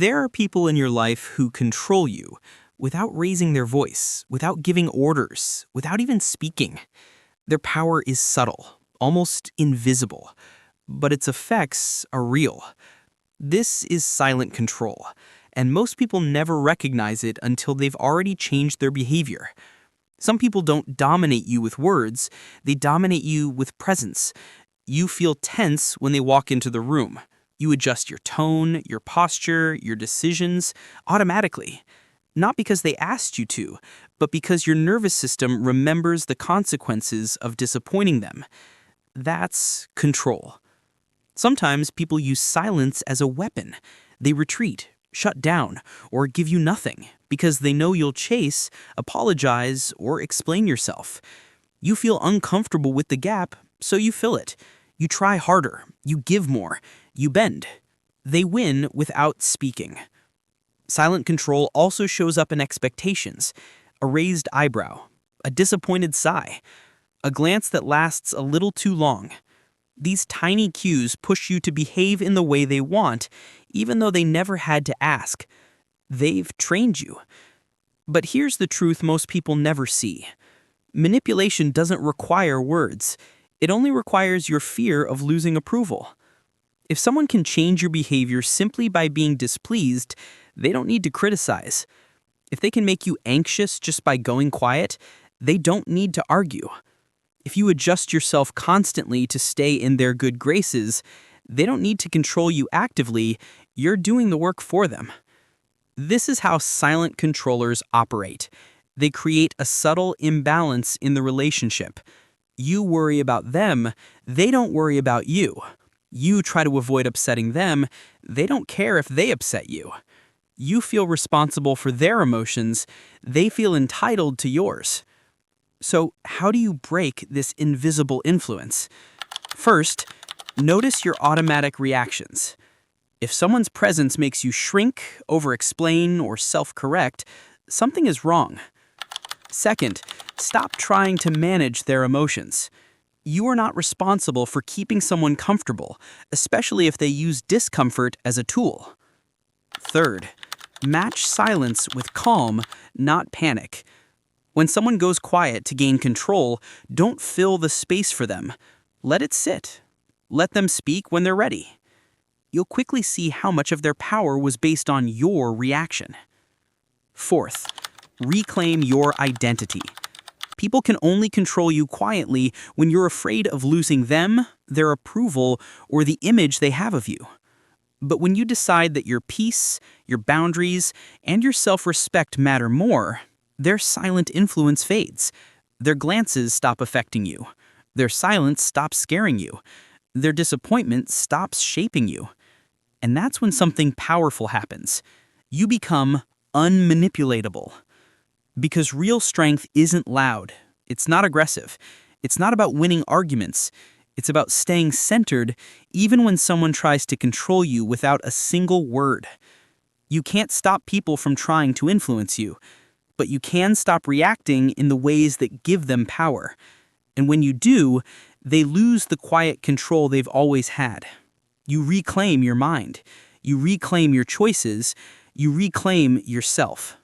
There are people in your life who control you without raising their voice, without giving orders, without even speaking. Their power is subtle, almost invisible, but its effects are real. This is silent control, and most people never recognize it until they've already changed their behavior. Some people don't dominate you with words, they dominate you with presence. You feel tense when they walk into the room. You adjust your tone, your posture, your decisions automatically. Not because they asked you to, but because your nervous system remembers the consequences of disappointing them. That's control. Sometimes people use silence as a weapon. They retreat, shut down, or give you nothing because they know you'll chase, apologize, or explain yourself. You feel uncomfortable with the gap, so you fill it. You try harder, you give more, you bend. They win without speaking. Silent control also shows up in expectations: a raised eyebrow, a disappointed sigh, a glance that lasts a little too long. These tiny cues push you to behave in the way they want, even though they never had to ask. They've trained you. But here's the truth most people never see. Manipulation doesn't require words. It only requires your fear of losing approval. If someone can change your behavior simply by being displeased, they don't need to criticize. If they can make you anxious just by going quiet, they don't need to argue. If you adjust yourself constantly to stay in their good graces, they don't need to control you actively, you're doing the work for them. This is how silent controllers operate. They create a subtle imbalance in the relationship. You worry about them, they don't worry about you. You try to avoid upsetting them, they don't care if they upset you. You feel responsible for their emotions, they feel entitled to yours. So, how do you break this invisible influence? First, notice your automatic reactions. If someone's presence makes you shrink, over-explain, or self-correct, something is wrong. Second, stop trying to manage their emotions. You are not responsible for keeping someone comfortable, especially if they use discomfort as a tool. Third, match silence with calm, not panic. When someone goes quiet to gain control, don't fill the space for them. Let it sit. Let them speak when they're ready. You'll quickly see how much of their power was based on your reaction. Fourth, reclaim your identity. People can only control you quietly when you're afraid of losing them, their approval, or the image they have of you. But when you decide that your peace, your boundaries, and your self-respect matter more, their silent influence fades. Their glances stop affecting you. Their silence stops scaring you. Their disappointment stops shaping you. And that's when something powerful happens. You become unmanipulatable. Because real strength isn't loud. It's not aggressive. It's not about winning arguments. It's about staying centered even when someone tries to control you without a single word. You can't stop people from trying to influence you, but you can stop reacting in the ways that give them power. And when you do, they lose the quiet control they've always had. You reclaim your mind. You reclaim your choices. You reclaim yourself.